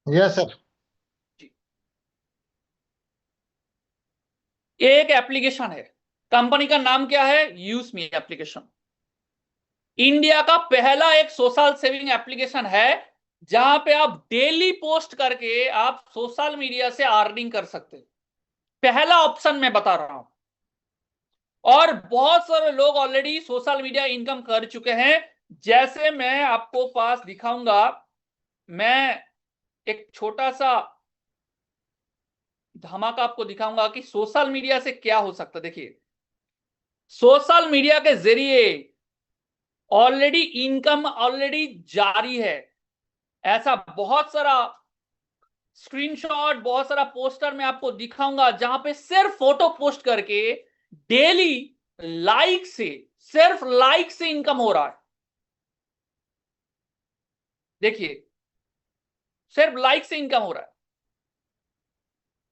Yes sir. जी। ये एक application है। कंपनी का नाम क्या है? Use me application. इंडिया का पहला एक सोशल सेविंग एप्लीकेशन है जहां पे आप डेली पोस्ट करके आप सोशल मीडिया से अर्निंग कर सकते हैं। पहला ऑप्शन मैं बता रहा हूं। और बहुत सारे लोग ऑलरेडी सोशल मीडिया इनकम कर चुके हैं। जैसे मैं आपको पास दिखाऊंगा। मैं एक छोटा सा धमाका आपको दिखाऊंगा कि सोशल मीडिया से क्या हो सकता है। देखिए, सोशल मीडिया के जरिए ऑलरेडी इनकम ऑलरेडी जारी है। ऐसा बहुत सारा स्क्रीनशॉट, बहुत सारा पोस्टर मैं आपको दिखाऊंगा जहां पे सिर्फ फोटो पोस्ट करके डेली लाइक से, सिर्फ लाइक से इनकम हो रहा है। देखिए, सिर्फ लाइक से इनकम हो रहा है।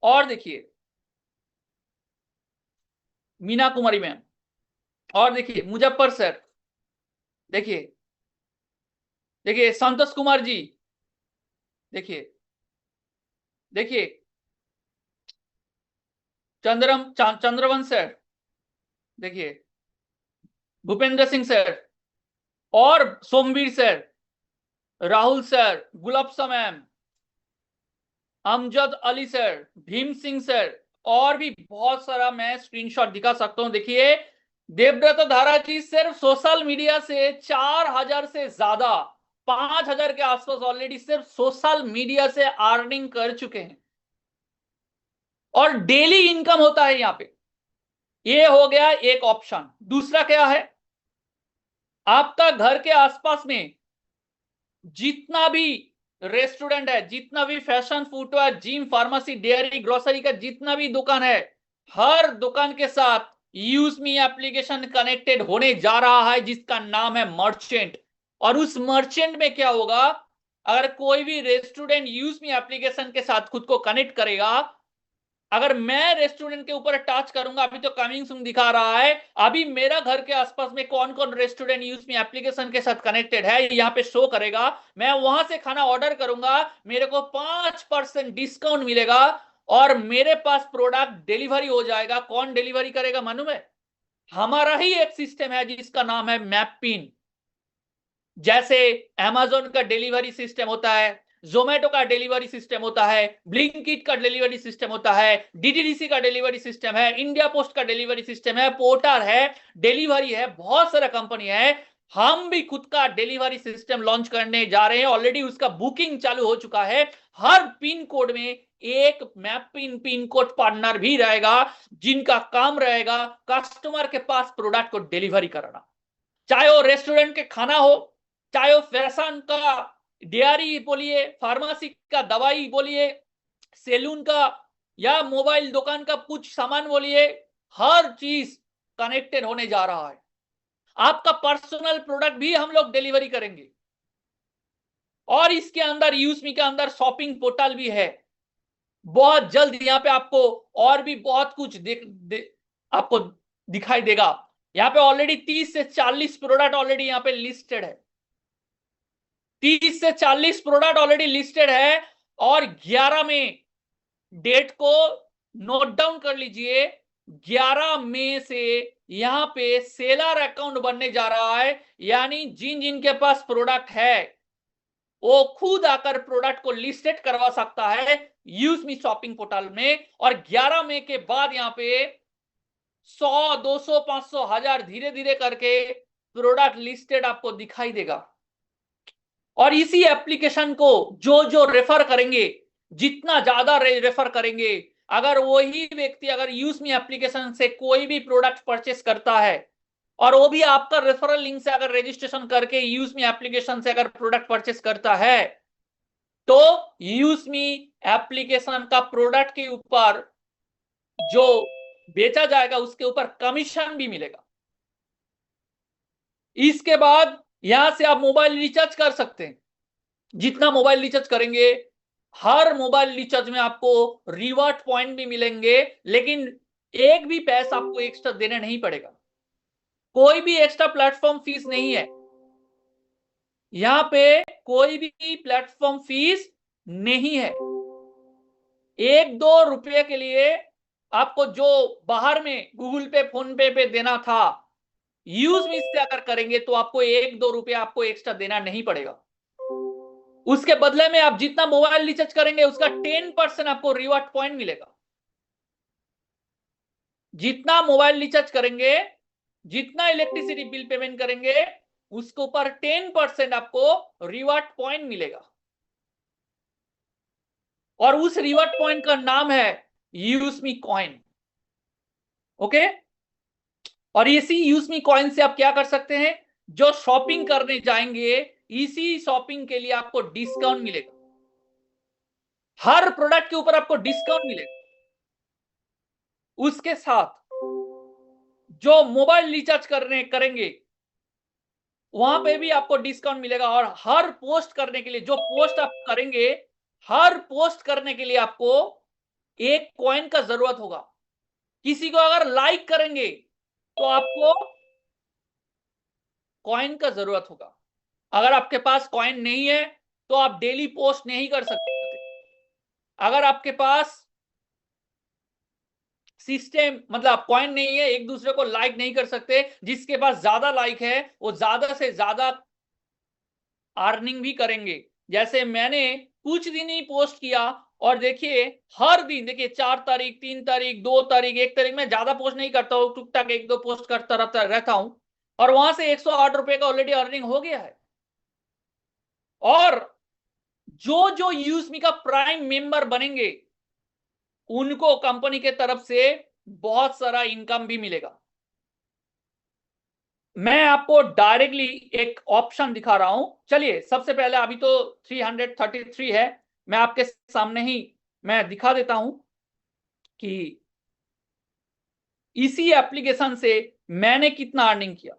और देखिए, मीना कुमारी मैम। और देखिए, मुजफ्फर सर। देखिए, देखिए संतोष कुमार जी। देखिए, देखिए चंद्रवंश सर। देखिए, भूपेंद्र सिंह सर। और Somvir sir, Rahul sir, Gulabsa ma'am, Amjad Ali sir, Bhim Singh sir. और भी बहुत सारा मैं स्क्रीनशॉट दिखा सकता हूं। देखिए, देवव्रत धारा जी सिर्फ सोशल मीडिया से 4,000 से ज्यादा, 5,000 के आसपास ऑलरेडी सिर्फ सोशल मीडिया से अर्निंग कर चुके हैं। और डेली इनकम होता है यहां पे। ये हो गया एक ऑप्शन। दूसरा क्या है? आपका घर के आसपास में जितना भी रेस्टोरेंट है, जितना भी fashion, footwear, gym, pharmacy, dairy, grocery का जितना भी दुकान है, हर दुकान के साथ यूज मी एप्लीकेशन कनेक्टेड होने जा रहा है जिसका नाम है मर्चेंट। और उस मर्चेंट में क्या होगा? अगर कोई भी रेस्टोरेंट यूज मी एप्लीकेशन के साथ खुद को कनेक्ट करेगा, अगर मैं रेस्टोरेंट के ऊपर टच करूंगा, अभी तो कमिंग सून दिखा रहा है, अभी मेरा घर के आसपास में कौन कौन रेस्टोरेंट यूज मी एप्लीकेशन के साथ कनेक्टेड है यहां पे शो करेगा। मैं वहां से खाना ऑर्डर करूंगा, मेरे को 5% डिस्काउंट मिलेगा और मेरे पास प्रोडक्ट डिलीवरी हो जाएगा। कौन डिलीवरी करेगा मालूम है? हमारा ही एक सिस्टम है जिसका नाम है मैपिन। जैसे अमेजोन का डिलीवरी सिस्टम होता है, जोमेटो का डिलीवरी सिस्टम होता है, ब्लिंकिट का डिलीवरी सिस्टम होता है, डीटीडीसी का डिलीवरी सिस्टम है, इंडिया पोस्ट का डिलीवरी सिस्टम है, पोर्टर है, डिलीवरी है, बहुत सारा कंपनी है। हम भी खुद का डिलीवरी सिस्टम लॉन्च करने जा रहे हैं। ऑलरेडी उसका बुकिंग चालू हो चुका है। हर पिन कोड में एक मैपिन पिन कोड पार्टनर भी रहेगा जिनका काम रहेगा कस्टमर के पास प्रोडक्ट को डिलीवरी करना। चाहे वो रेस्टोरेंट के खाना हो, चाहे वो फैशन का, डेयरी बोलिए, फार्मेसी का दवाई बोलिए, सैलून का, या मोबाइल दुकान का कुछ सामान बोलिए, हर चीज कनेक्टेड होने जा रहा है। आपका पर्सनल प्रोडक्ट भी हम लोग डिलीवरी करेंगे। और इसके अंदर यूजमी के अंदर शॉपिंग पोर्टल भी है। बहुत जल्द यहाँ पे आपको और भी बहुत कुछ आपको दिखाई देगा। यहाँ पे ऑलरेडी 30 से 40 प्रोडक्ट ऑलरेडी यहाँ पे लिस्टेड है। 30 से 40 प्रोडक्ट ऑलरेडी लिस्टेड है। और 11 में डेट को नोट डाउन कर लीजिए। 11 मई से यहां पे सेलर अकाउंट बनने जा रहा है। यानी जिन जिन के पास प्रोडक्ट है वो खुद आकर प्रोडक्ट को लिस्टेड करवा सकता है यूज मी शॉपिंग पोर्टल में। और 11 मई के बाद यहां पे 100, 200, 500, 1000 धीरे धीरे करके प्रोडक्ट लिस्टेड आपको दिखाई देगा। और इसी एप्लीकेशन को जो जो रेफर करेंगे, जितना ज्यादा रेफर करेंगे, अगर वही व्यक्ति अगर यूज मी एप्लीकेशन से कोई भी प्रोडक्ट परचेस करता है और वो भी आपका रेफरल लिंक से अगर रजिस्ट्रेशन करके यूज मी एप्लीकेशन से अगर प्रोडक्ट परचेस करता है, तो यूज मी एप्लीकेशन का प्रोडक्ट के ऊपर जो बेचा जाएगा उसके ऊपर कमीशन भी मिलेगा। इसके बाद यहां से आप मोबाइल रिचार्ज कर सकते हैं। जितना मोबाइल रिचार्ज करेंगे, हर मोबाइल रिचार्ज में आपको रिवॉर्ड पॉइंट भी मिलेंगे, लेकिन एक भी पैसा आपको एक्स्ट्रा देना नहीं पड़ेगा। कोई भी एक्स्ट्रा प्लेटफॉर्म फीस नहीं है। यहां पे कोई भी प्लेटफॉर्म फीस नहीं है। 1-2 रुपये के लिए आपको जो बाहर में गूगल पे, फोन पे देना था, यूज में से अगर करेंगे तो आपको 1-2 रुपये आपको एक्स्ट्रा देना नहीं पड़ेगा। उसके बदले में आप जितना मोबाइल रिचार्ज करेंगे उसका 10% आपको रिवॉर्ड पॉइंट मिलेगा। जितना मोबाइल रिचार्ज करेंगे, जितना इलेक्ट्रिसिटी बिल पेमेंट करेंगे, उसके ऊपर 10% आपको रिवॉर्ड पॉइंट मिलेगा। और उस रिवॉर्ड पॉइंट का नाम है यूज मी कॉइन। ओके, और इसी यूज मी कॉइन से आप क्या कर सकते हैं, जो शॉपिंग करने जाएंगे, इसी शॉपिंग के लिए आपको डिस्काउंट मिलेगा। हर प्रोडक्ट के ऊपर आपको डिस्काउंट मिलेगा। उसके साथ जो मोबाइल रिचार्ज करेंगे वहां पे भी आपको डिस्काउंट मिलेगा। और हर पोस्ट करने के लिए, जो पोस्ट आप करेंगे, हर पोस्ट करने के लिए आपको 1 कॉइन का जरूरत होगा। किसी को अगर लाइक करेंगे तो आपको कॉइन का जरूरत होगा। अगर आपके पास कॉइन नहीं है तो आप डेली पोस्ट नहीं कर सकते। अगर आपके पास सिस्टम मतलब कॉइन नहीं है, एक दूसरे को लाइक नहीं कर सकते, जिसके पास ज्यादा लाइक है वो ज्यादा से ज्यादा अर्निंग भी करेंगे। जैसे मैंने कुछ दिन ही पोस्ट किया और देखिए हर दिन, देखिए 4 तारीख, 3 तारीख, 2 तारीख, 1 तारीख, मैं ज्यादा पोस्ट नहीं करता हूं, टुक टाक 1-2 पोस्ट करता रहता हूं, और वहां से 108 रुपए का ऑलरेडी अर्निंग हो गया है। और जो जो यूजमी का प्राइम मेंबर बनेंगे उनको कंपनी के तरफ से बहुत सारा इनकम भी मिलेगा। मैं आपको डायरेक्टली एक ऑप्शन दिखा रहा हूं। चलिए सबसे पहले, अभी तो 333 है, मैं आपके सामने ही मैं दिखा देता हूं कि इसी एप्लीकेशन से मैंने कितना अर्निंग किया।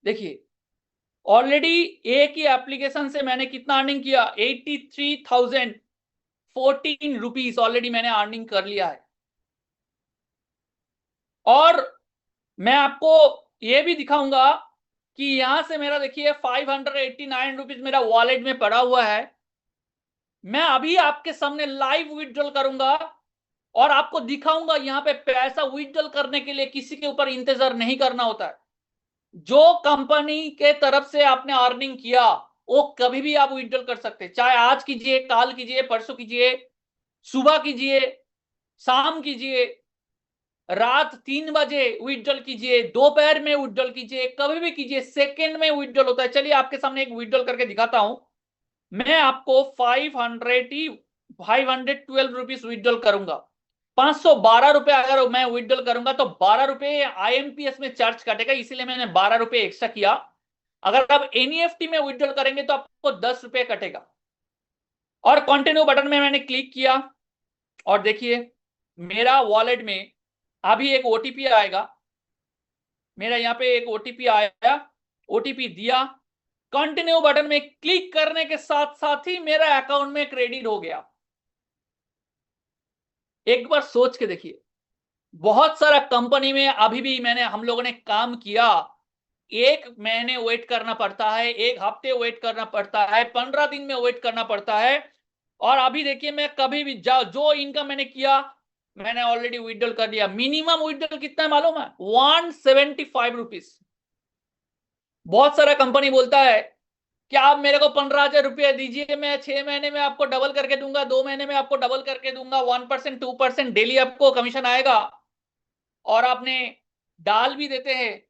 देखिए ऑलरेडी एक ही एप्लीकेशन से मैंने कितना अर्निंग किया, 83,014 रुपीज ऑलरेडी मैंने अर्निंग कर लिया है। और मैं आपको यह भी दिखाऊंगा कि यहां से मेरा देखिए 589 रुपीज मेरा वॉलेट में पड़ा हुआ है। मैं अभी आपके सामने लाइव विड्रॉल करूंगा और आपको दिखाऊंगा यहां पे पैसा विड्रॉल करने के लिए किसी के ऊपर इंतजार नहीं करना होता है। जो कंपनी के तरफ से आपने अर्निंग किया वो कभी भी आप विड्रॉल कर सकते हैं, चाहे आज कीजिए, काल कीजिए, परसों कीजिए, सुबह कीजिए, शाम कीजिए, रात 3 बजे विड्रॉल कीजिए, दोपहर में विड्रॉल कीजिए, कभी भी कीजिए, सेकंड में विड्रॉल होता है। चलिए आपके सामने एक विड्रॉल करके दिखाता हूं। मैं आपको 512 रुपीज विड्रॉल करूंगा। 512 रुपए अगर मैं विड्रॉल करूंगा तो 12 रुपए आईएमपीएस में चार्ज काटेगा, इसीलिए मैंने 12 रुपए एक्स्ट्रा किया। अगर आप एनईएफटी में विड्रॉल करेंगे तो आपको 10 रुपए कटेगा। और कंटिन्यू बटन में मैंने क्लिक किया और देखिए मेरा वॉलेट में अभी एक ओटीपी आएगा। मेरा यहाँ पे एक ओटीपी आया, ओटीपी दिया, कंटिन्यू बटन में क्लिक करने के साथ साथ ही मेरा अकाउंट में क्रेडिट हो गया। एक बार सोच के देखिए, बहुत सारा कंपनी में अभी भी हम लोगों ने काम किया, 1 महीने वेट करना पड़ता है, 1 हफ्ते वेट करना पड़ता है, 15 दिन में वेट करना पड़ता है। और अभी देखिए मैं कभी भी जो इनकम मैंने किया मैंने ऑलरेडी विड्रॉल कर दिया। मिनिमम विड्रॉल कितना है मालूम है, 175 रुपीज। बहुत सारा कंपनी बोलता है कि आप मेरे को 15,000 रुपया दीजिए, मैं 6 महीने में आपको डबल करके दूंगा, 2 महीने में आपको डबल करके दूंगा, 1% 2% डेली आपको कमीशन आएगा। और आपने डाल भी देते हैं,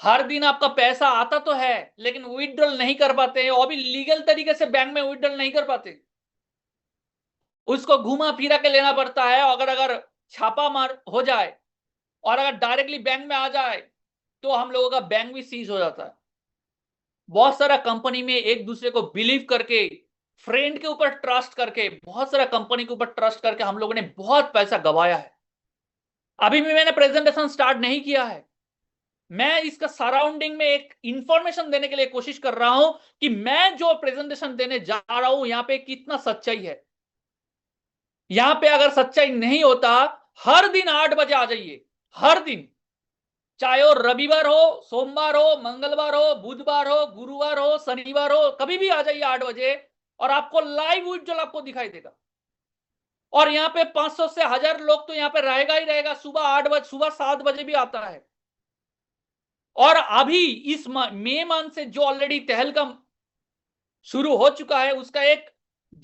हर दिन आपका पैसा आता तो है लेकिन विड्रॉल नहीं कर पाते हैं, और भी लीगल तरीके से बैंक में विड्रॉल नहीं कर पाते, उसको घुमा फिरा के लेना पड़ता है। अगर छापा मार हो जाए और अगर डायरेक्टली बैंक में आ जाए तो हम लोगों का बैंक भी सीज हो जाता है। बहुत सारा कंपनी में एक दूसरे को बिलीव करके, फ्रेंड के ऊपर ट्रस्ट करके, बहुत सारा कंपनी के ऊपर ट्रस्ट करके हम लोगों ने बहुत पैसा गवाया है। अभी भी मैंने प्रेजेंटेशन स्टार्ट नहीं किया है, मैं इसका सराउंडिंग में एक इंफॉर्मेशन देने के लिए कोशिश कर रहा हूं कि मैं जो प्रेजेंटेशन देने जा रहा हूं यहां पे कितना सच्चाई है। यहां पे अगर सच्चाई नहीं होता, हर दिन 8 बजे आ जाइए, हर दिन, चाहे वो रविवार हो, सोमवार हो, मंगलवार हो, बुधवार हो, गुरुवार हो, शनिवार हो, कभी भी आ जाइए 8 बजे और आपको लाइव विड्रॉल आपको दिखाई देगा। और यहाँ पे 500 से 1000 लोग तो यहाँ पे रहेगा ही रहेगा। सुबह 8 बजे, सुबह 7 बजे भी आता है। और अभी इस मई मंथ से जो ऑलरेडी तहलकम शुरू हो चुका है, उसका एक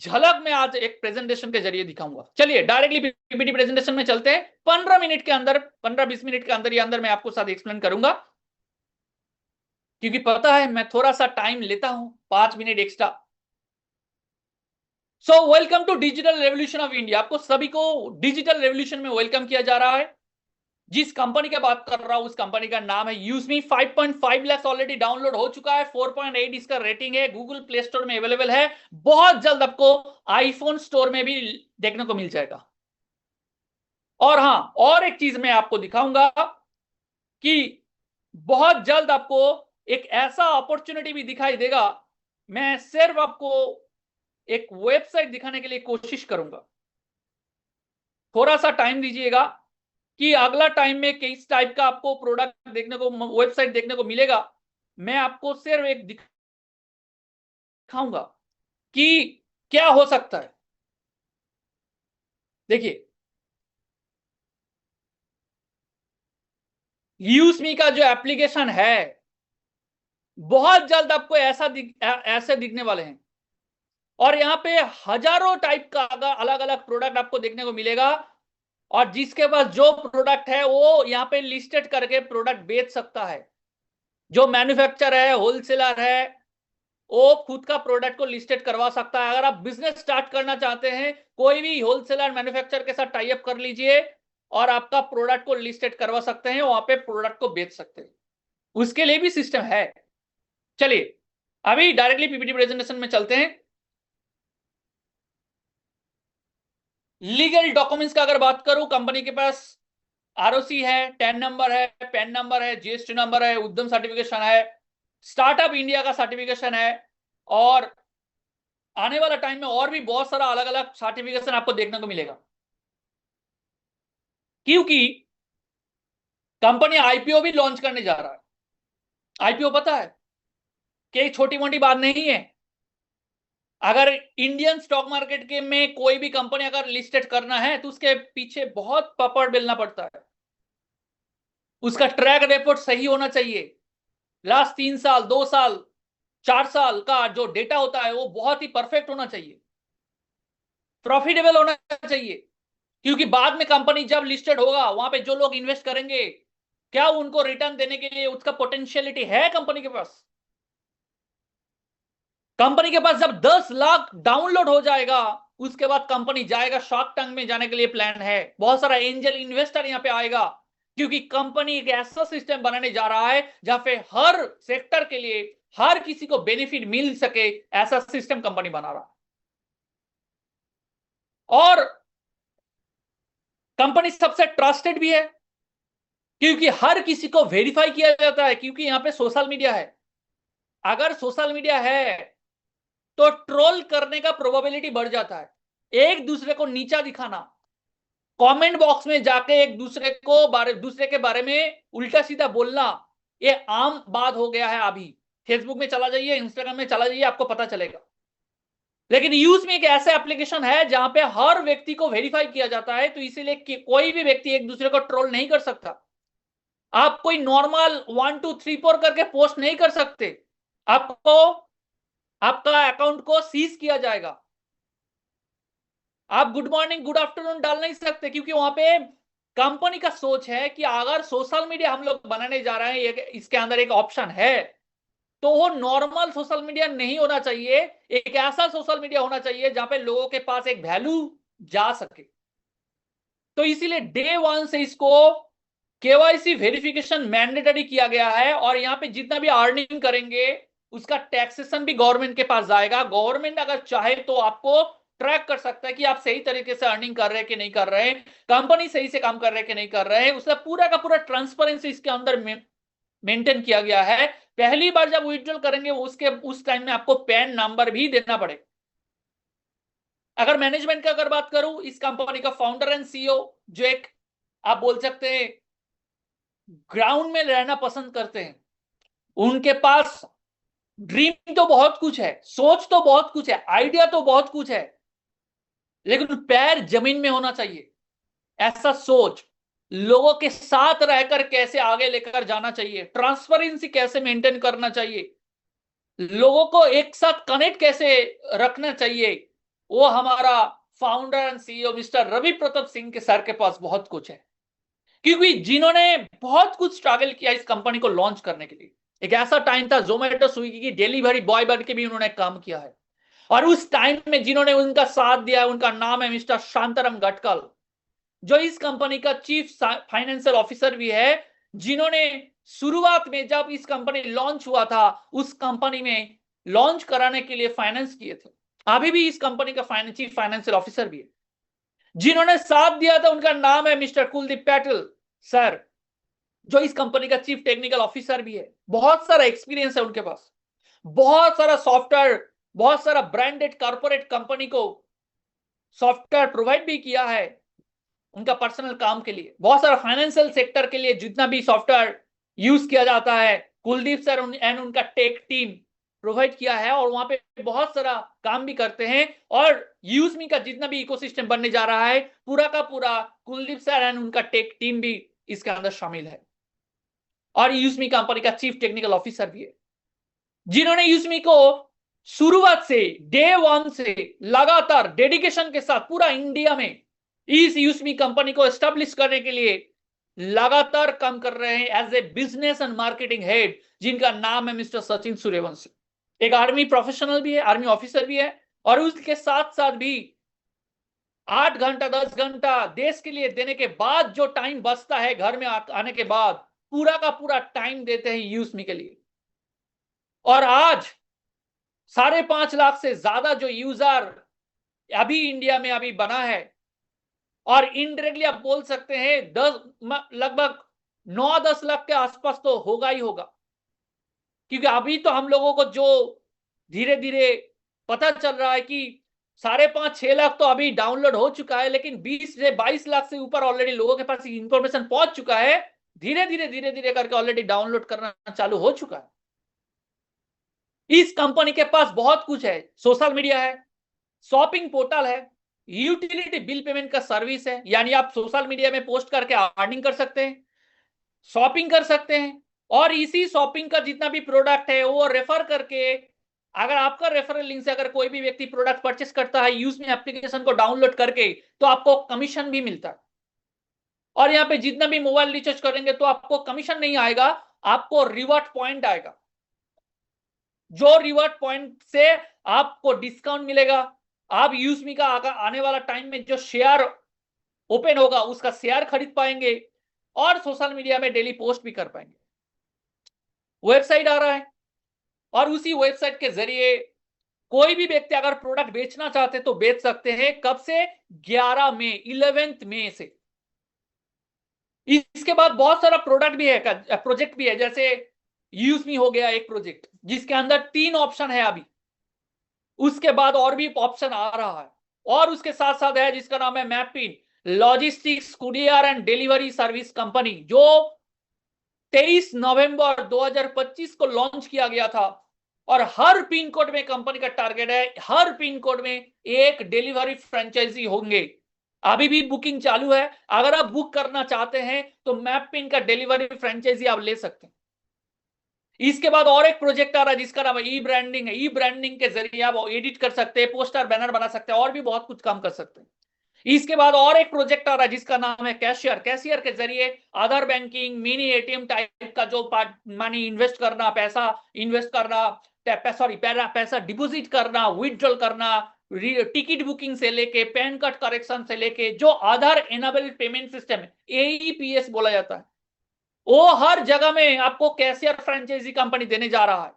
झलक मैं आज एक प्रेजेंटेशन के जरिए दिखाऊंगा। चलिए डायरेक्टली पीपीटी प्रेजेंटेशन में चलते हैं। 15 मिनट के अंदर, 15-20 मिनट के अंदर ही अंदर मैं आपको साथ एक्सप्लेन करूंगा, क्योंकि पता है मैं थोड़ा सा टाइम लेता हूं, 5 minute extra. So welcome to digital revolution of India. आपको सभी को डिजिटल रेवोल्यूशन में वेलकम किया जा रहा है। जिस कंपनी की बात कर रहा हूं उस कंपनी का नाम है यूजमी। 5.5 लाख ऑलरेडी डाउनलोड हो चुका है। 4.8 इसका रेटिंग है। गूगल प्ले स्टोर में अवेलेबल है। बहुत जल्द आपको आईफोन स्टोर में भी देखने को मिल जाएगा। और हां, और एक चीज मैं आपको दिखाऊंगा कि बहुत जल्द आपको एक ऐसा अपॉर्चुनिटी भी दिखाई देगा। मैं सिर्फ आपको एक वेबसाइट दिखाने के लिए कोशिश करूंगा। थोड़ा सा टाइम दीजिएगा कि अगला टाइम में किस टाइप का आपको प्रोडक्ट देखने को, वेबसाइट देखने को मिलेगा। मैं आपको सिर्फ एक दिखाऊंगा कि क्या हो सकता है। देखिए, यूजमी का जो एप्लीकेशन है, बहुत जल्द आपको ऐसे दिखने वाले हैं। और यहां पे हजारों टाइप का अलग अलग प्रोडक्ट आपको देखने को मिलेगा। और जिसके पास जो प्रोडक्ट है वो यहां पे लिस्टेड करके प्रोडक्ट बेच सकता है। जो मैन्युफैक्चरर है, होलसेलर है, वो खुद का प्रोडक्ट को लिस्टेड करवा सकता है। अगर आप बिजनेस स्टार्ट करना चाहते हैं, कोई भी होलसेलर मैन्युफैक्चरर के साथ टाई अप कर लीजिए और आपका प्रोडक्ट को लिस्टेड करवा सकते हैं, वहां पे प्रोडक्ट को बेच सकते हैं। उसके लिए भी सिस्टम है। चलिए अभी डायरेक्टली पीपीटी प्रेजेंटेशन में चलते हैं। लीगल डॉक्यूमेंट्स का अगर बात करूं, कंपनी के पास आरओसी है, टैन नंबर है, पैन नंबर है, जीएसटी नंबर है, उद्यम सर्टिफिकेशन है, स्टार्टअप इंडिया का सर्टिफिकेशन है। और आने वाला टाइम में और भी बहुत सारा अलग अलग सर्टिफिकेशन आपको देखने को मिलेगा, क्योंकि कंपनी आईपीओ भी लॉन्च करने जा रहा है। आईपीओ पता है कि छोटी मोटी बात नहीं है। अगर इंडियन स्टॉक मार्केट के में कोई भी कंपनी अगर लिस्टेड करना है तो उसके पीछे बहुत पापड़ बेलना पड़ता है। उसका ट्रैक रिकॉर्ड सही होना चाहिए। लास्ट 3 साल, 2 साल, 4 साल का जो डेटा होता है वो बहुत ही परफेक्ट होना चाहिए, प्रॉफिटेबल होना चाहिए। क्योंकि बाद में कंपनी जब लिस्टेड होगा, वहां पे जो लोग इन्वेस्ट करेंगे, क्या उनको रिटर्न देने के लिए उसका पोटेंशियलिटी है कंपनी के पास? कंपनी के पास जब 10 लाख डाउनलोड हो जाएगा, उसके बाद कंपनी जाएगा शार्क टैंक में जाने के लिए प्लान है। बहुत सारा एंजल इन्वेस्टर यहां पे आएगा, क्योंकि कंपनी एक ऐसा सिस्टम बनाने जा रहा है जहां पे हर सेक्टर के लिए हर किसी को बेनिफिट मिल सके, ऐसा सिस्टम कंपनी बना रहा है। और कंपनी सबसे ट्रस्टेड भी है, क्योंकि हर किसी को वेरीफाई किया जाता है, क्योंकि यहां पे सोशल मीडिया है। अगर सोशल मीडिया है तो ट्रोल करने का प्रोबेबिलिटी बढ़ जाता है। एक दूसरे को नीचा दिखाना, कमेंट बॉक्स में जाके एक दूसरे के बारे में उल्टा सीधा बोलना, ये आम बात हो गया है। अभी फेसबुक में चला जाइए, इंस्टाग्राम में चला जाइए, आपको पता चलेगा। लेकिन यूज में एक ऐसा एप्लीकेशन है जहां पे हर व्यक्ति को वेरीफाई किया जाता है, तो इसीलिए कोई भी व्यक्ति एक दूसरे को ट्रोल नहीं कर सकता। आप कोई नॉर्मल 1 2 3 4 करके पोस्ट नहीं कर सकते। आपको आपका अकाउंट को सीज किया जाएगा। आप गुड मॉर्निंग, गुड आफ्टरनून डाल नहीं सकते, क्योंकि वहां पे कंपनी का सोच है कि अगर सोशल मीडिया हम लोग बनाने जा रहे हैं, इसके अंदर एक ऑप्शन है, तो वो नॉर्मल सोशल मीडिया नहीं होना चाहिए। एक ऐसा सोशल मीडिया होना चाहिए जहां पे लोगों के पास एक वैल्यू जा सके। तो इसीलिए डे 1 से इसको केवाईसी वेरिफिकेशन मैंडेटरी किया गया है। और यहां पे जितना भी अर्निंग करेंगे उसका टैक्सेशन भी गवर्नमेंट के पास जाएगा। गवर्नमेंट अगर चाहे तो आपको ट्रैक कर सकता है कि आप सही तरीके से अर्निंग कर रहे हैं कि नहीं कर रहे हैं, कंपनी सही से काम कर रहे हैं कि नहीं कर रहे हैं। उसका पूरा का पूरा ट्रांसपेरेंसी इसके अंदर मेंटेन किया गया है। पहली बार जब विड्रॉल करेंगे उस टाइम में आपको पैन नंबर भी देना पड़ेगा। अगर मैनेजमेंट की अगर बात करूं, इस कंपनी का फाउंडर एंड सीईओ, जो एक आप बोल सकते हैं ग्राउंड में रहना पसंद करते हैं, उनके पास ड्रीम तो बहुत कुछ है, सोच तो बहुत कुछ है, आइडिया तो बहुत कुछ है, लेकिन पैर जमीन में होना चाहिए। ऐसा सोच, लोगों के साथ रहकर कैसे आगे लेकर जाना चाहिए, ट्रांसपेरेंसी कैसे मेंटेन करना चाहिए, लोगों को एक साथ कनेक्ट कैसे रखना चाहिए, वो हमारा founder and CEO mister Ravi Pratap Singh के सर के पास बहुत कुछ है। क्योंकि जिन्होंने बहुत कुछ स्ट्रगल किया इस कंपनी को लॉन्च करने के लिए। एक ऐसा टाइम था जोमेटो स्विगी की डिलीवरी बॉय बन के भी उन्होंने काम किया है, और उस टाइम में जिन्होंने उनका साथ दिया उनका नाम है मिस्टर शांताराम गटकल, जो इस कंपनी का चीफ फाइनेंशियल ऑफिसर भी है, जिन्होंने शुरुआत में जब इस कंपनी लॉन्च हुआ था उस कंपनी में लॉन्च कराने के लिए फाइनेंस किए थे। अभी भी इस कंपनी का चीफ फाइनेंशियल ऑफिसर भी है। जिन्होंने साथ दिया था उनका नाम है मिस्टर कुलदीप पैटेल सर, जो इस कंपनी का चीफ टेक्निकल ऑफिसर भी है। बहुत सारा एक्सपीरियंस है उनके पास, बहुत सारा सॉफ्टवेयर, बहुत सारा ब्रांडेड कॉर्पोरेट कंपनी को सॉफ्टवेयर प्रोवाइड भी किया है उनका पर्सनल काम के लिए। बहुत सारा फाइनेंशियल सेक्टर के लिए जितना भी सॉफ्टवेयर यूज किया जाता है कुलदीप सर एंड उनका टेक टीम प्रोवाइड किया है, और वहां पे बहुत सारा काम भी करते हैं। और यूजमी का जितना भी इकोसिस्टम बनने जा रहा है पूरा का पूरा कुलदीप सर एंड उनका टेक टीम भी इसके अंदर शामिल है, और यूजमी कंपनी का चीफ टेक्निकल ऑफिसर भी है, जिन्होंने यूजमी को शुरुआत से डे वन से लगातार डेडिकेशन के साथ पूरा इंडिया में इस यूजमी कंपनी को एस्टेब्लिश करने के लिए लगातार काम कर रहे हैं as a business and marketing head, जिनका नाम है मिस्टर सचिन सूर्यवंशी। एक आर्मी प्रोफेशनल भी है, आर्मी ऑफिसर भी है, और उसके साथ साथ भी 8 घंटा 10 घंटा देश के लिए देने के बाद जो टाइम बचता है घर में आने के बाद पूरा का पूरा टाइम देते हैं यूजमी के लिए। और आज 5.5 लाख से ज्यादा जो यूजर अभी इंडिया में अभी बना है, और इनडायरेक्टली आप बोल सकते हैं लगभग 9-10 लाख के आसपास तो होगा ही होगा। क्योंकि अभी तो हम लोगों को जो धीरे धीरे पता चल रहा है कि 5.5-6 लाख तो अभी डाउनलोड हो चुका है, लेकिन 20 से 22 लाख से ऊपर ऑलरेडी लोगों के पास इंफॉर्मेशन पहुंच चुका है। धीरे धीरे करके ऑलरेडी डाउनलोड करना चालू हो चुका है। इस कंपनी के पास बहुत कुछ है, सोशल मीडिया है, शॉपिंग पोर्टल है, यूटिलिटी बिल पेमेंट का सर्विस है, यानी आप सोशल मीडिया में पोस्ट करके अर्निंग कर सकते हैं, शॉपिंग कर सकते हैं, और इसी शॉपिंग का जितना भी प्रोडक्ट है वो रेफर करके, अगर आपका रेफरल लिंक से अगर कोई भी व्यक्ति प्रोडक्ट परचेस करता है यूजमी एप्लीकेशन को डाउनलोड करके, तो आपको कमीशन भी मिलता है। और यहाँ पे जितना भी मोबाइल रिचार्ज करेंगे तो आपको कमीशन नहीं आएगा, आपको रिवॉर्ड पॉइंट आएगा, जो रिवॉर्ड पॉइंट से आपको डिस्काउंट मिलेगा। आप यूजमी का आने वाला टाइम में जो शेयर ओपन होगा उसका शेयर खरीद पाएंगे, और सोशल मीडिया में डेली पोस्ट भी कर पाएंगे। वेबसाइट आ रहा है, और उसी वेबसाइट के जरिए कोई भी व्यक्ति अगर प्रोडक्ट बेचना चाहते तो बेच सकते हैं। कब से? 11 मई 11 मई से। इसके बाद बहुत सारा प्रोडक्ट भी है, प्रोजेक्ट भी है, जैसे यूजमी हो गया एक प्रोजेक्ट जिसके अंदर 3 ऑप्शन है अभी। उसके बाद और भी ऑप्शन आ रहा है, और उसके साथ साथ है जिसका नाम है मैपिन logistics courier and delivery service company, जो 23 नवंबर 2025 को लॉन्च किया गया था। और हर पिन कोड में कंपनी का टारगेट है, हर पिन कोड में एक डिलीवरी फ्रेंचाइजी होंगे। अभी भी बुकिंग चालू है, अगर आप बुक करना चाहते हैं तो मैपिन का डिलीवरी फ्रेंचाइजी आप ले सकते हैं। इसके बाद और एक प्रोजेक्ट आ रहा है जिसका नाम ई ब्रांडिंग है। ई ब्रांडिंग के जरिए आप एडिट कर सकते हैं, पोस्टर बैनर बना सकते हैं, और भी बहुत कुछ काम कर सकते हैं। इसके बाद और एक प्रोजेक्ट आ रहा है जिसका नाम है कैशियर। कैशियर के जरिए आधार बैंकिंग, मिनी एटीएम टाइप का जो मनी इन्वेस्ट करना, पैसा इन्वेस्ट करना, पैसा डिपॉजिट करना, विथड्रॉल करना, टिकट बुकिंग से लेके पैन कार्ड करेक्शन से लेके जो आधार एनेबल्ड पेमेंट सिस्टम है, एईपीएस बोला जाता है, वो हर जगह में आपको कैशियर फ्रेंचाइजी कंपनी देने जा रहा है।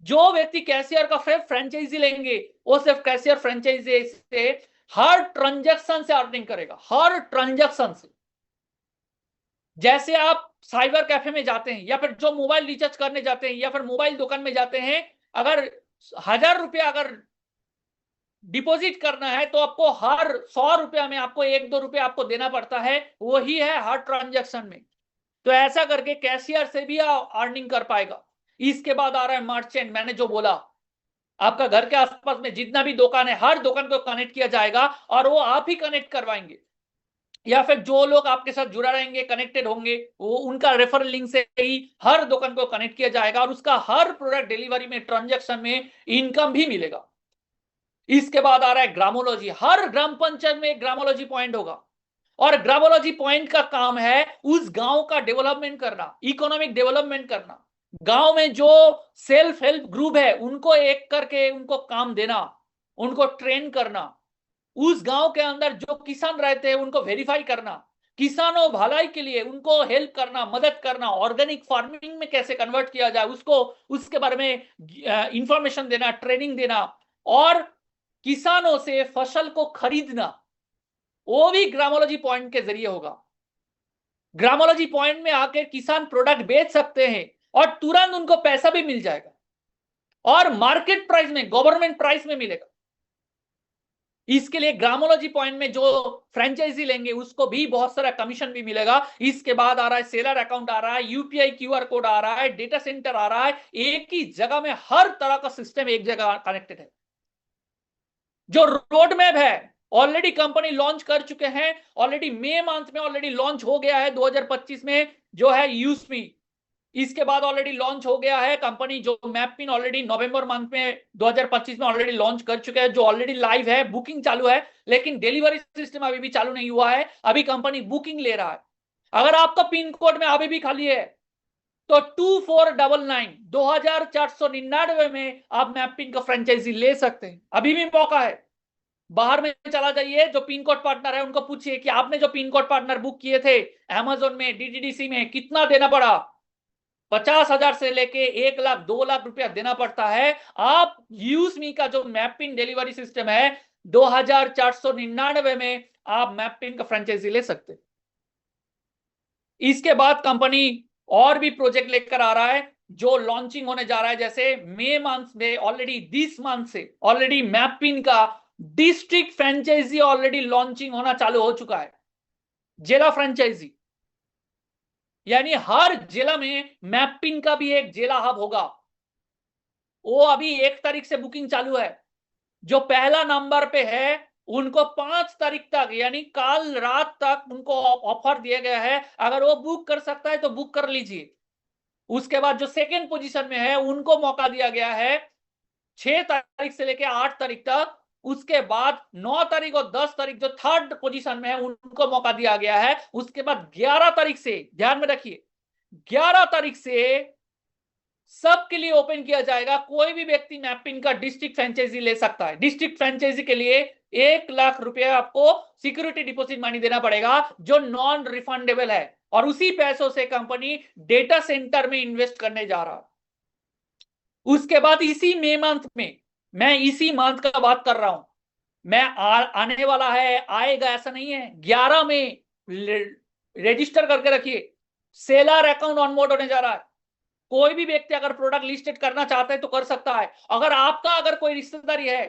जो व्यक्ति कैशियर का फ्रेंचाइजी लेंगे वो सिर्फ कैशियर फ्रेंचाइजी से हर ट्रांजैक्शन से अर्निंग करेगा, हर ट्रांजैक्शन से। जैसे आप साइबर कैफे में जाते हैं, या फिर जो मोबाइल रिचार्ज करने जाते हैं, या फिर मोबाइल दुकान में जाते हैं, अगर 1000 रुपया अगर डिपॉजिट करना है तो आपको हर 100 रुपया में आपको 1-2 रुपया आपको देना पड़ता है, वही है हर ट्रांजैक्शन में। तो ऐसा करके कैशियर से भी अर्निंग कर पाएगा। इसके बाद आ रहा है मर्चेंट। मैंने जो बोला, आपका घर के आसपास में जितना भी दुकान है, हर दुकान को कनेक्ट किया जाएगा और वो आप ही कनेक्ट करवाएंगे, या फिर जो लोग आपके साथ जुड़ा रहेंगे, कनेक्टेड होंगे, वो उनका रेफरल लिंक से ही हर दुकान को कनेक्ट किया जाएगा और उसका हर प्रोडक्ट डिलीवरी में, ट्रांजैक्शन में इनकम भी मिलेगा। इसके बाद आ रहा है ग्रामोलॉजी। हर ग्राम पंचायत में एक ग्रामोलॉजी पॉइंट होगा और ग्रामोलॉजी पॉइंट का काम है उस गांव का डेवलपमेंट करना, इकोनॉमिक डेवलपमेंट करना। गांव में जो सेल्फ हेल्प ग्रुप है उनको एक करके उनको काम देना, उनको ट्रेन करना, उस गांव के अंदर जो किसान रहते हैं उनको वेरीफाई करना, किसानों भलाई के लिए उनको हेल्प करना, मदद करना, ऑर्गेनिक फार्मिंग में कैसे कन्वर्ट किया जाए उसको, उसके बारे में इंफॉर्मेशन देना, ट्रेनिंग देना, और किसानों से फसल को खरीदना, वो भी ग्रामोलॉजी पॉइंट के जरिए होगा। ग्रामोलॉजी पॉइंट में आकर किसान प्रोडक्ट बेच सकते हैं और तुरंत उनको पैसा भी मिल जाएगा और मार्केट प्राइस में, गवर्नमेंट प्राइस में मिलेगा। इसके लिए ग्रामोलॉजी पॉइंट में जो फ्रेंचाइजी लेंगे उसको भी बहुत सारा कमीशन भी मिलेगा। इसके बाद आ रहा है सेलर अकाउंट, आ रहा है यूपीआई क्यूआर कोड, आ रहा है डेटा सेंटर, आ रहा है। एक ही जगह में हर तरह का सिस्टम एक जगह कनेक्टेड है। जो रोड मैप है ऑलरेडी कंपनी लॉन्च कर चुके हैं, ऑलरेडी मई मंथ में ऑलरेडी लॉन्च हो गया है 2025 में, जो है यूस्मी। इसके बाद ऑलरेडी लॉन्च हो गया है कंपनी जो मैपिन, ऑलरेडी नवंबर मंथ में 2025 में ऑलरेडी लॉन्च कर चुके हैं, जो ऑलरेडी लाइव है, बुकिंग चालू है, लेकिन डिलीवरी सिस्टम अभी भी चालू नहीं हुआ है। अभी कंपनी बुकिंग ले रहा है। अगर आपका पिन कोड में अभी भी खाली है तो 2499 में आप मैपिन का फ्रेंचाइजी ले सकते हैं, अभी भी मौका है। बाहर में चला जाइए, जो पिन कोड पार्टनर है उनको पूछिए कि आपने जो पिन कोड पार्टनर बुक किए थे अमेज़न में, डीटीडीसी में, कितना देना पड़ा। 50,000 से लेके 1 लाख 2 लाख रुपया देना पड़ता है। आप यूज़मी का जो मैपिंग डिलीवरी सिस्टम है 2499 में आप मैपिंग का फ्रेंचाइजी ले सकते। इसके बाद कंपनी और भी प्रोजेक्ट लेकर आ रहा है जो लॉन्चिंग होने जा रहा है। जैसे मई मंथ में ऑलरेडी, दिस मंथ से ऑलरेडी मैपिंग का डिस्ट्रिक्ट फ्रेंचाइजी ऑलरेडी लॉन्चिंग होना चालू हो चुका है। जिला फ्रेंचाइजी, यानी हर जिला में मैपिंग का भी एक जिला हब होगा। वो अभी 1 तारीख से बुकिंग चालू है। जो पहला नंबर पे है उनको 5 तारीख तक, यानी कल रात तक उनको ऑफर दिया गया है। अगर वो बुक कर सकता है तो बुक कर लीजिए। उसके बाद जो सेकेंड पोजीशन में है उनको मौका दिया गया है 6 तारीख से लेकर 8 तारीख तक। उसके बाद 9 तारीख और 10 तारीख जो थर्ड पोजीशन में है उनको मौका दिया गया है। उसके बाद 11 तारीख से, ध्यान में रखिए, 11 तारीख से सबके लिए ओपन किया जाएगा। कोई भी व्यक्ति मैपिंग का डिस्ट्रिक्ट फ्रेंचाइजी ले सकता है। डिस्ट्रिक्ट फ्रेंचाइजी के लिए 1 लाख रुपया आपको सिक्योरिटी डिपॉजिट मनी देना पड़ेगा जो नॉन रिफंडेबल है, और उसी पैसों से कंपनी डेटा सेंटर में इन्वेस्ट करने जा रहा है। उसके बाद इसी मई मंथ में, मैं इसी मंथ का बात कर रहा हूं, मैं आने वाला है, आएगा ऐसा नहीं है, 11 में रजिस्टर करके रखिए। सेलर अकाउंट ऑनबोर्ड होने जा रहा है। कोई भी व्यक्ति अगर प्रोडक्ट लिस्टेड करना चाहता है तो कर सकता है। अगर कोई रिश्तेदारी है,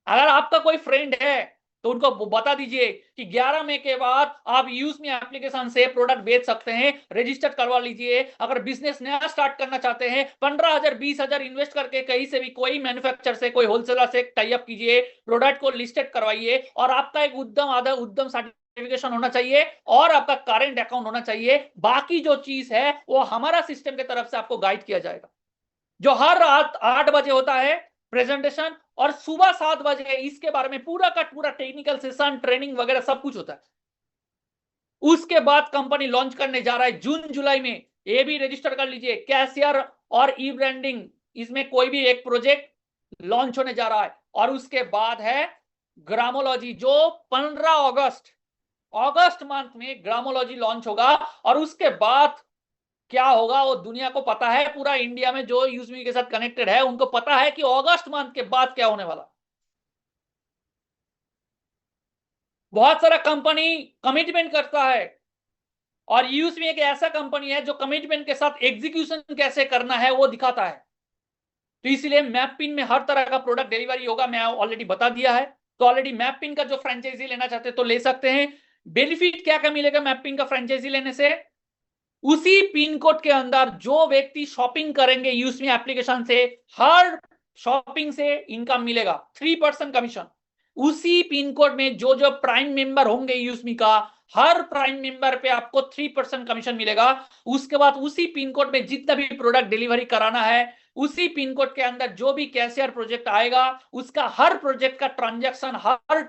अगर आपका कोई फ्रेंड है तो उनको बता दीजिए कि 11 मई के बाद आप यूज़मी एप्लीकेशन से प्रोडक्ट बेच सकते हैं, रजिस्टर करवा लीजिए। अगर बिजनेस नया स्टार्ट करना चाहते हैं, 15,000 20,000 इन्वेस्ट करके कहीं से भी, कोई मैन्युफैक्चरर से, कोई होलसेलर से टाई अप कीजिए, प्रोडक्ट को लिस्टेड करवाइए, और आपका एक उद्यम सर्टिफिकेशन होना चाहिए और आपका करेंट अकाउंट होना चाहिए। बाकी जो चीज है वो हमारा सिस्टम की तरफ से आपको गाइड किया जाएगा, जो हर रात 8 बजे होता है प्रेजेंटेशन, और सुबह 7 बजे इसके बारे में पूरा का पूरा टेक्निकल सेशन, ट्रेनिंग वगैरह सब कुछ होता है। उसके बाद कंपनी लॉन्च करने जा रहा है जून जुलाई में। ये भी रजिस्टर कर लीजिए, कैशियर और ई ब्रांडिंग, इसमें कोई भी एक प्रोजेक्ट लॉन्च होने जा रहा है। और उसके बाद है ग्रामोलॉजी, जो 15 अगस्त मंथ में ग्रामोलॉजी लॉन्च होगा। और उसके बाद क्या होगा वो दुनिया को पता है, पूरा इंडिया में जो यूज़मी के साथ कनेक्टेड है उनको पता है कि अगस्त मंथ के बाद क्या होने वाला। बहुत सारा कंपनी कमिटमेंट करता है, और यूज़मी एक ऐसा कंपनी है जो कमिटमेंट के साथ एग्जीक्यूशन कैसे करना है वो दिखाता है। तो इसलिए मैपिन में हर तरह का प्रोडक्ट डिलीवरी होगा, मैं ऑलरेडी बता दिया है। तो ऑलरेडी मैपिन का जो फ्रेंचाइजी लेना चाहते हैं तो ले सकते हैं। बेनिफिट क्या क्या मिलेगा मैपिन का फ्रेंचाइजी लेने से? उसी पिन कोड के अंदर जो व्यक्ति शॉपिंग करेंगे यूस्मी एप्लीकेशन से, हर शॉपिंग से इनकम मिलेगा 3% कमीशन। उसी पिन कोड में जो जो प्राइम मेंबर होंगे यूस्मी का, हर प्राइम मेंबर पे आपको 3% कमीशन मिलेगा। उसके बाद उसी पिन कोड में जितना भी प्रोडक्ट डिलीवरी कराना है, उसी पिन कोड के अंदर जो भी कैशियर प्रोजेक्ट आएगा, उसका हर प्रोजेक्ट का ट्रांजैक्शन, हर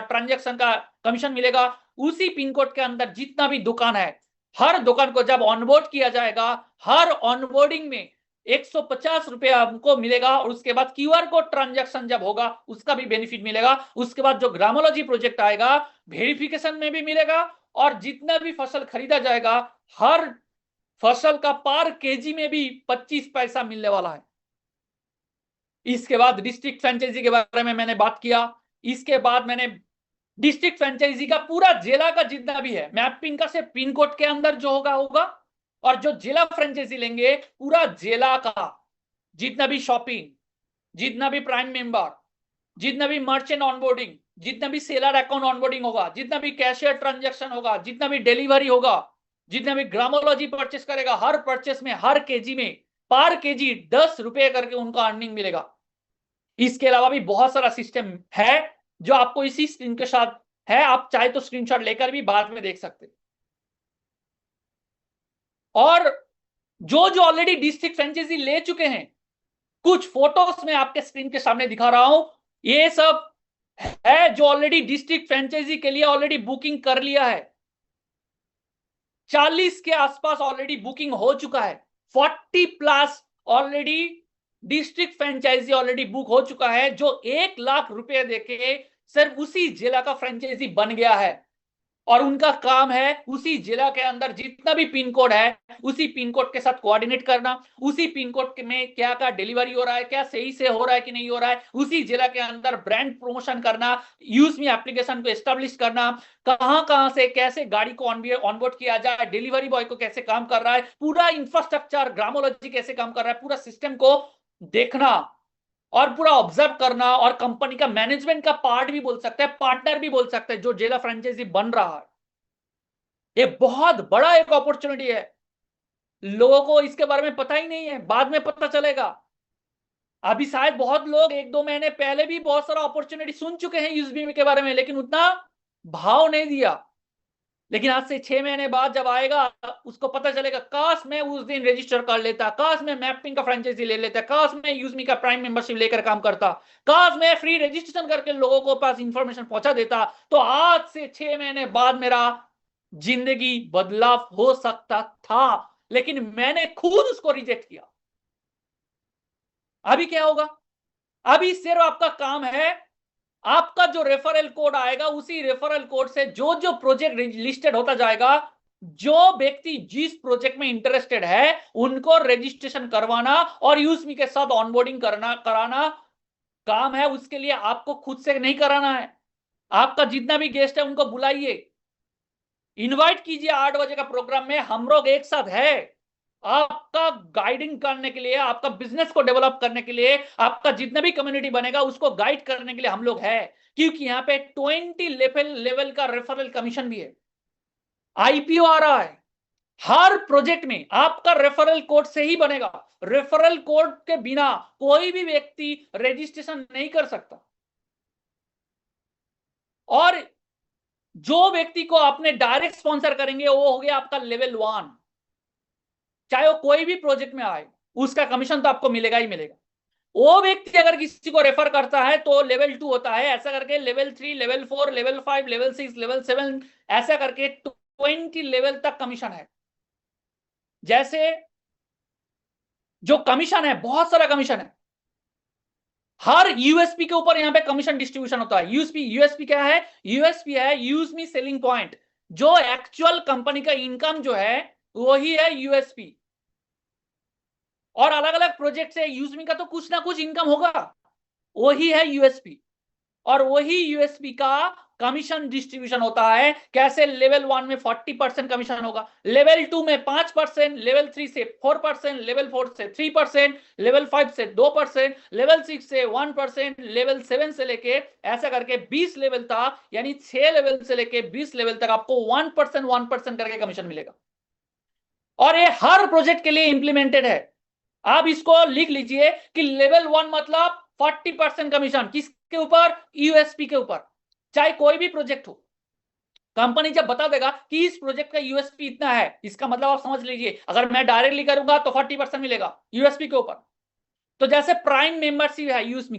ट्रांजैक्शन का कमीशन मिलेगा। उसी पिन कोड के अंदर जितना भी दुकान है, हर दुकान को जब ऑनबोर्ड किया जाएगा, हर ऑनबोर्डिंग में 150 रुपया हमको मिलेगा। और उसके बाद क्यूआर कोड ट्रांजैक्शन जब होगा उसका भी बेनिफिट मिलेगा। उसके बाद जो ग्रामोलॉजी प्रोजेक्ट आएगा, वेरिफिकेशन में भी मिलेगा। और जितना भी फसल खरीदा जाएगा, हर फसल का पर केजी में भी 25 पैसा मिलने वाला है। इसके बाद डिस्ट्रिक्ट फ्रेंचाइजी के बारे में मैंने बात किया। इसके बाद मैंने डिस्ट्रिक्ट फ्रेंचाइजी का पूरा जिला का जितना भी है, मैपिंग का सिर्फ पिन कोड के अंदर जो होगा, और जो जिला फ्रेंचाइजी लेंगे पूरा जिला का जितना भी शॉपिंग, जितना भी प्राइम मेंबर, जितना भी मर्चेंट ऑनबोर्डिंग, जितना भी सेलर अकाउंट ऑनबोर्डिंग होगा, जितना भी कैशियर ट्रांजैक्शन होगा, जितना भी डिलीवरी होगा, जितना भी ग्रामोलॉजी परचेस करेगा, हर परचेस में, हर केजी में, पर केजी 10 रुपए करके उनको अर्निंग मिलेगा। इसके अलावा भी बहुत सारा सिस्टम है जो आपको इसी स्क्रीन के साथ है। आप चाहे तो स्क्रीनशॉट लेकर भी बाद में देख सकते। और जो जो ऑलरेडी डिस्ट्रिक्ट फ्रेंचाइजी ले चुके हैं, कुछ फोटोज में आपके स्क्रीन के सामने दिखा रहा हूं। ये सब है जो ऑलरेडी डिस्ट्रिक्ट फ्रेंचाइजी के लिए ऑलरेडी बुकिंग कर लिया है। 40 के आसपास ऑलरेडी बुकिंग हो चुका है। 40 plus already district franchisee already book हो चुका है, जो 1 लाख रुपए देके सिर्फ उसी जिला का फ्रेंचाइजी बन गया है। और उनका काम है उसी जिला के अंदर जितना भी पिन कोड है, उसी पिन कोड के साथ कोऑर्डिनेट करना, उसी पिन कोड में क्या क्या डिलीवरी हो रहा है, क्या सही से हो रहा है कि नहीं हो रहा है, उसी जिला के अंदर ब्रांड प्रमोशन करना, यूज़मी एप्लीकेशन को एस्टेब्लिश करना, कहां से कैसे गाड़ी को ऑनबोर्ड किया जाए, डिलीवरी बॉय को कैसे काम कर रहा है, पूरा इंफ्रास्ट्रक्चर ग्रामोलॉजी कैसे काम कर रहा है, पूरा सिस्टम को देखना और पूरा ऑब्जर्व करना। और कंपनी का मैनेजमेंट का पार्ट भी बोल सकते हैं, पार्टनर भी बोल सकते हैं, जो जिला फ्रेंचाइजी बन रहा है। ये बहुत बड़ा एक अपॉर्चुनिटी है। लोगों को इसके बारे में पता ही नहीं है, बाद में पता चलेगा। अभी शायद बहुत लोग 1-2 महीने पहले भी बहुत सारा अपॉर्चुनिटी सुन चुके हैं यूज़मी के बारे में, लेकिन उतना भाव नहीं दिया। लेकिन आज से 6 महीने बाद जब आएगा, उसको पता चलेगा, काश मैं उस दिन रजिस्टर कर लेता, काश मैं मैपिंग का फ्रेंचाइजी ले लेता, काश मैं यूज़मी का प्राइम मेंबरशिप लेकर काम करता, काश मैं फ्री रजिस्ट्रेशन करके लोगों को पास इंफॉर्मेशन पहुंचा देता, तो आज से 6 महीने बाद मेरा जिंदगी बदलाव हो सकता था। लेकिन मैंने खुद उसको रिजेक्ट किया। अभी क्या होगा? अभी सिर्फ आपका काम है, आपका जो रेफरल कोड आएगा, उसी रेफरल कोड से जो जो प्रोजेक्ट लिस्टेड होता जाएगा, जो व्यक्ति जिस प्रोजेक्ट में इंटरेस्टेड है उनको रजिस्ट्रेशन करवाना और यूज़मी के साथ ऑनबोर्डिंग कराना काम है। उसके लिए आपको खुद से नहीं कराना है। आपका जितना भी गेस्ट है उनको बुलाइए, इनवाइट कीजिए। 8 बजे का प्रोग्राम में हम लोग एक साथ है, आपका गाइडिंग करने के लिए, आपका बिजनेस को डेवलप करने के लिए, आपका जितना भी कम्युनिटी बनेगा उसको गाइड करने के लिए हम लोग है। क्योंकि यहां पे 20 लेवल का रेफरल कमीशन भी है। आईपीओ आ रहा है, हर प्रोजेक्ट में आपका रेफरल कोड से ही बनेगा। रेफरल कोड के बिना कोई भी व्यक्ति रजिस्ट्रेशन नहीं कर सकता। और जो व्यक्ति को आपने डायरेक्ट स्पॉन्सर करेंगे वो हो गया आपका लेवल 1। चाहे वो कोई भी प्रोजेक्ट में आए, उसका कमीशन तो आपको मिलेगा ही मिलेगा। वो व्यक्ति अगर किसी को रेफर करता है तो लेवल 2 होता है। ऐसा करके level 3, level 4, level 5, level 6, level 7, ऐसा करके 20 लेवल तक कमीशन है। जैसे जो कमीशन है, बहुत सारा कमीशन है। हर यूएसपी के ऊपर यहां पे कमीशन डिस्ट्रीब्यूशन होता है। यूएसपी क्या है? यूएसपी है यूज़मी सेलिंग पॉइंट। जो एक्चुअल कंपनी का इनकम जो है वही है यूएसपी। और अलग अलग प्रोजेक्ट से यूज़मी का तो कुछ ना कुछ इनकम होगा, वही है यूएसपी। और वही यूएसपी का कमीशन डिस्ट्रीब्यूशन होता है। कैसे? लेवल 1 में 40% कमीशन होगा, लेवल 2 में 5%, लेवल 3 से 4%, लेवल 4 से 3%, लेवल 5 से 2%, लेवल 6 से 1%, लेवल 7 से लेके ऐसा करके 20 लेवल तक, यानी 6 लेवल से लेके 20 लेवल तक आपको 1% करके कमीशन मिलेगा। और ये हर प्रोजेक्ट के लिए इंप्लीमेंटेड है। आप इसको लिख लीजिए कि लेवल 1 मतलब 40% कमीशन किसके ऊपर, यूएसपी के ऊपर, चाहे कोई भी प्रोजेक्ट हो। कंपनी जब बता देगा कि इस प्रोजेक्ट का यूएसपी इतना है, इसका मतलब आप समझ लीजिए अगर मैं डायरेक्टली करूंगा तो 40% मिलेगा यूएसपी के ऊपर। तो जैसे प्राइम मेंबरशिप है यूएसपी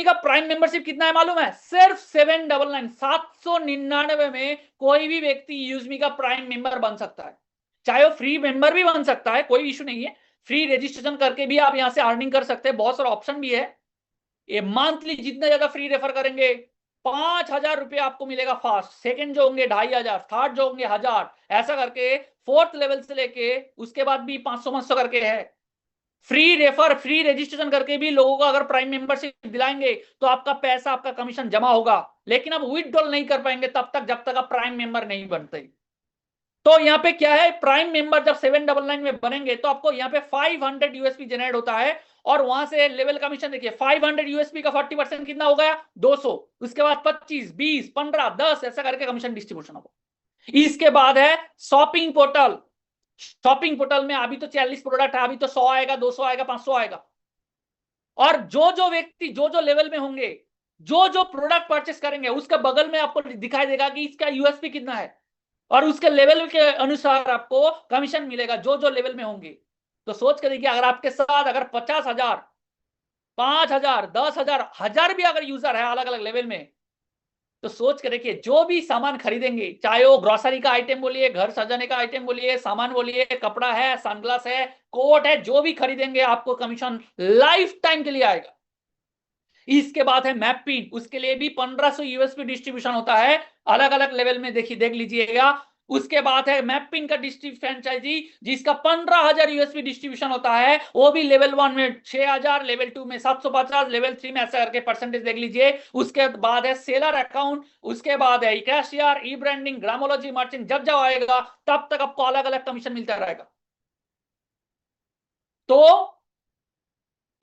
का प्राइम मेंबरशिप कितना है मालूम है, सिर्फ 799 में कोई भी व्यक्ति यूएसपी का प्राइम मेंबर बन सकता है। चाहे वो फ्री मेंबर भी बन सकता है, कोई इशू नहीं है। फ्री रजिस्ट्रेशन करके भी आप यहां से अर्निंग कर सकते हैं, बहुत सारा ऑप्शन भी है। ये मंथली जितना ज्यादा फ्री रेफर करेंगे 5,000 रुपये आपको मिलेगा फास्ट, सेकंड जो होंगे 2,500, थर्ड जो होंगे 1,000, ऐसा करके फोर्थ लेवल से लेके उसके बाद भी 500 करके है। फ्री रेफर फ्री रजिस्ट्रेशन करके भी लोगों को अगर प्राइम मेंबरशिप दिलाएंगे तो आपका पैसा आपका कमीशन जमा होगा, लेकिन आप विथड्रॉल नहीं कर पाएंगे तब तक जब तक आप प्राइम मेंबर नहीं बनते। तो यहाँ पे क्या है, प्राइम मेंबर जब 799 में बनेंगे तो आपको यहाँ पे 500 यूएसपी जनरेट होता है, और वहां से लेवल कमीशन देखिए 500 यूएसपी का 40% कितना हो गया, 200। उसके बाद 25, 20, 15, 10 ऐसा करके कमीशन डिस्ट्रीब्यूशन होगा। इसके बाद है शॉपिंग पोर्टल। शॉपिंग पोर्टल में अभी तो 40 प्रोडक्ट है, अभी तो 100 आएगा, 200 आएगा, 500 आएगा। और जो जो व्यक्ति जो जो लेवल में होंगे, जो जो प्रोडक्ट परचेस करेंगे उसके बगल में आपको दिखाई देगा कि इसका यूएसपी कितना है, और उसके लेवल के अनुसार आपको कमीशन मिलेगा जो जो लेवल में होंगे। तो सोच कर देखिए अगर आपके साथ अगर 50,000, 5,000, 10,000, 1,000 भी अगर यूजर है अलग अलग लेवल में, तो सोच कर देखिए जो भी सामान खरीदेंगे, चाहे वो ग्रोसरी का आइटम बोलिए, घर सजाने का आइटम बोलिए, सामान बोलिए, कपड़ा है, सनग्लास है, कोट है, जो भी खरीदेंगे आपको कमीशन लाइफ टाइम के लिए आएगा। इसके बाद है मैपिंग, उसके लिए भी 1500 यूएसपी डिस्ट्रीब्यूशन होता है अलग अलग लेवल में, देखिए देख लीजिएगा। उसके बाद है मैपिंग का डिस्ट्रिक्ट फ्रेंचाइजी जिसका 15,000 यूएसपी डिस्ट्रीब्यूशन होता है, वो भी लेवल 1 में 6,000, लेवल 2 में 750, लेवल 3 में ऐसा करके परसेंटेज देख लीजिए। उसके बाद है सेलर अकाउंट, उसके बाद है कैशियर, ई ब्रांडिंग, ग्रामोलॉजी, मर्चेंट, जब जब आएगा तब तक आपको अलग अलग कमीशन मिलता रहेगा। तो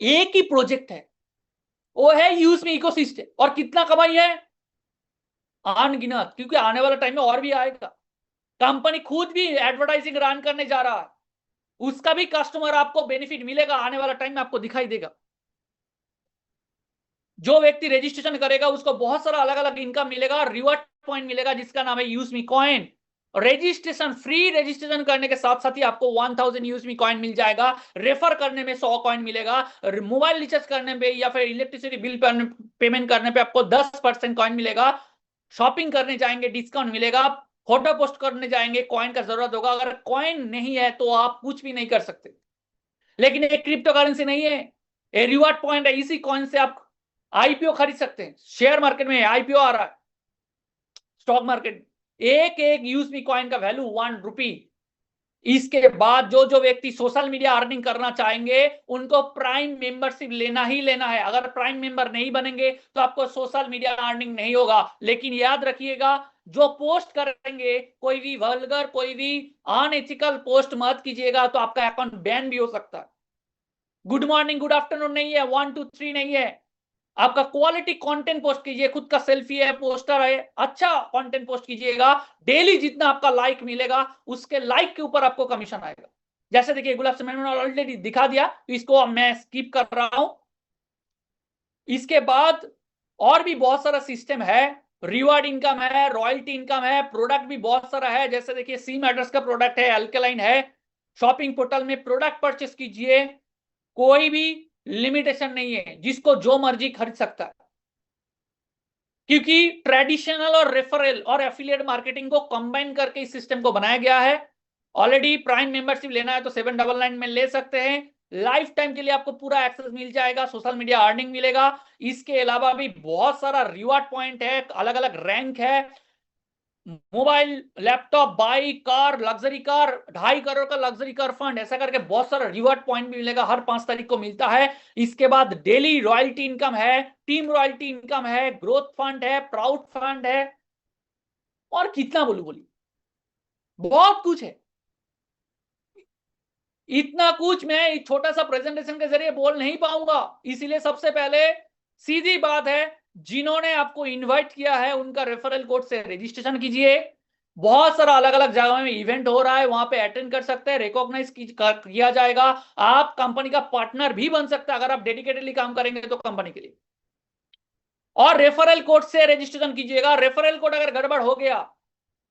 एक ही प्रोजेक्ट है, वो है यूज मी इकोसिस्टम, और कितना कमाई है अनगिनत, क्योंकि आने वाला टाइम में और भी आएगा। कंपनी खुद भी एडवर्टाइजिंग रन करने जा रहा है, उसका भी कस्टमर आपको बेनिफिट मिलेगा आने वाला टाइम में, आपको दिखाई देगा। जो व्यक्ति रजिस्ट्रेशन करेगा उसको बहुत सारा अलग अलग इनकम मिलेगा, रिवॉर्ड पॉइंट मिलेगा जिसका नाम है use me coin. Registration free registration करने के साथ साथ ही आपको 1000 यूज मी कॉइन मिल जाएगा, रेफर करने में 100 कॉइन मिलेगा, मोबाइल रिचार्ज करने पे या फिर इलेक्ट्रिसिटी बिल पेमेंट करने पे आपको 10% कॉइन मिलेगा, शॉपिंग करने जाएंगे डिस्काउंट मिलेगा, फोटो पोस्ट करने जाएंगे कॉइन का जरूरत होगा, अगर कॉइन नहीं है तो आप कुछ भी नहीं कर सकते। लेकिन ये क्रिप्टो करेंसी नहीं है, ये रिवॉर्ड पॉइंट है, इसी कॉइन से आप आईपीओ खरीद सकते हैं। शेयर मार्केट में आईपीओ आ रहा है, स्टॉक मार्केट, एक एक यूएसबी कॉइन का वैल्यू 1 रुपी। इसके बाद जो जो व्यक्ति सोशल मीडिया अर्निंग करना चाहेंगे उनको प्राइम मेंबरशिप लेना ही लेना है। अगर प्राइम मेंबर नहीं बनेंगे तो आपको सोशल मीडिया अर्निंग नहीं होगा। लेकिन याद रखिएगा जो पोस्ट करेंगे कोई भी वल्गर कोई भी अनएथिकल पोस्ट मत कीजिएगा, तो आपका अकाउंट बैन भी हो सकता है। गुड मॉर्निंग गुड आफ्टरनून नहीं है, 1 2 3 नहीं है। आपका क्वालिटी कंटेंट पोस्ट कीजिए, खुद का सेल्फी है, पोस्टर है, अच्छा कंटेंट पोस्ट कीजिएगा। डेली जितना आपका लाइक मिलेगा उसके लाइक के ऊपर आपको कमीशन आएगा। जैसे देखिए गुलाब से मैंने ऑलरेडी दिखा दिया, तो इसको मैं स्किप कर रहा हूं। इसके बाद और भी बहुत सारा सिस्टम है, रिवॉर्ड इनकम है, रॉयल्टी इनकम है, प्रोडक्ट भी बहुत सारा है। जैसे देखिए सी मैटर्स का प्रोडक्ट है, अल्कलाइन है। शॉपिंग पोर्टल में प्रोडक्ट परचेस कीजिए, कोई भी लिमिटेशन नहीं है, जिसको जो मर्जी खरीद सकता है, क्योंकि ट्रेडिशनल और रेफरल और एफिलिएट मार्केटिंग को कंबाइन करके इस सिस्टम को बनाया गया है। ऑलरेडी प्राइम मेंबरशिप लेना है तो 799 में ले सकते हैं, लाइफ टाइम के लिए आपको पूरा एक्सेस मिल जाएगा, सोशल मीडिया अर्निंग मिलेगा। इसके अलावा भी बहुत सारा रिवॉर्ड पॉइंट है, अलग अलग रैंक है, mobile, laptop, bike, car, luxury car, 2.5 crore का लग्जरी कार फंड, ऐसा करके बहुत सारा रिवॉर्ड पॉइंट भी मिलेगा, हर 5 तारीख को मिलता है। इसके बाद डेली रॉयल्टी इनकम है, टीम रॉयल्टी इनकम है, ग्रोथ फंड है, प्राउड फंड है, और कितना बोलूं बोली, बहुत कुछ है। इतना कुछ मैं एक छोटा सा प्रेजेंटेशन के जरिए बोल नहीं पाऊंगा, इसीलिए सबसे पहले सीधी बात है, जिन्होंने आपको इनवाइट किया है उनका रेफरल कोड से रजिस्ट्रेशन कीजिए। बहुत सारा अलग अलग जगह में इवेंट हो रहा है, वहां पे अटेंड कर सकते हैं, रिकॉग्नाइज किया जाएगा। आप कंपनी का पार्टनर भी बन सकते हैं अगर आप डेडिकेटेडली काम करेंगे तो कंपनी के लिए। और रेफरल कोड से रजिस्ट्रेशन कीजिएगा। रेफरल कोड अगर गड़बड़ हो गया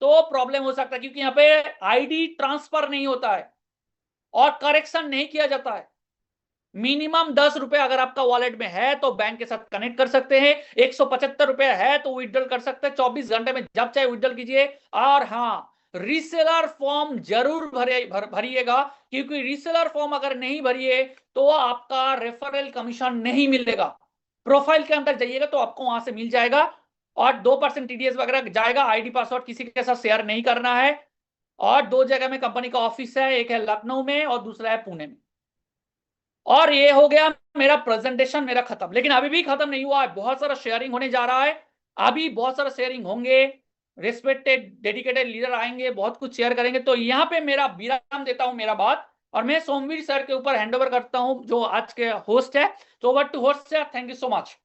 तो प्रॉब्लम हो सकता है, क्योंकि यहाँ पे आईडी ट्रांसफर नहीं होता है और करेक्शन नहीं किया जाता है। मिनिमम 10 रुपए अगर आपका वॉलेट में है तो बैंक के साथ कनेक्ट कर सकते हैं। 175 रुपए है तो विड्रॉल कर सकते हैं 24 घंटे में, जब चाहे विड्रॉल कीजिए। और हाँ, रीसेलर फॉर्म जरूर भरिएगा, क्योंकि रीसेलर फॉर्म अगर नहीं भरिए तो आपका रेफरल कमीशन नहीं मिलेगा। प्रोफाइल के अंदर जाइएगा तो आपको वहां से मिल जाएगा, और 2% टीडीएस वगैरह जाएगा। आईडी पासवर्ड किसी के साथ शेयर नहीं करना है। और 2 जगह में कंपनी का ऑफिस है, एक है लखनऊ में और दूसरा है पुणे में। और ये हो गया मेरा प्रेजेंटेशन, मेरा खत्म। लेकिन अभी भी खत्म नहीं हुआ है, बहुत सारा शेयरिंग होने जा रहा है। अभी बहुत सारा शेयरिंग होंगे, रिस्पेक्टेड डेडिकेटेड लीडर आएंगे, बहुत कुछ शेयर करेंगे। तो यहाँ पे मेरा विराम देता हूं मेरा बात, और मैं सोमवीर सर के ऊपर हैंडओवर करता हूं जो आज के होस्ट है। तो over to host sir, thank you so much.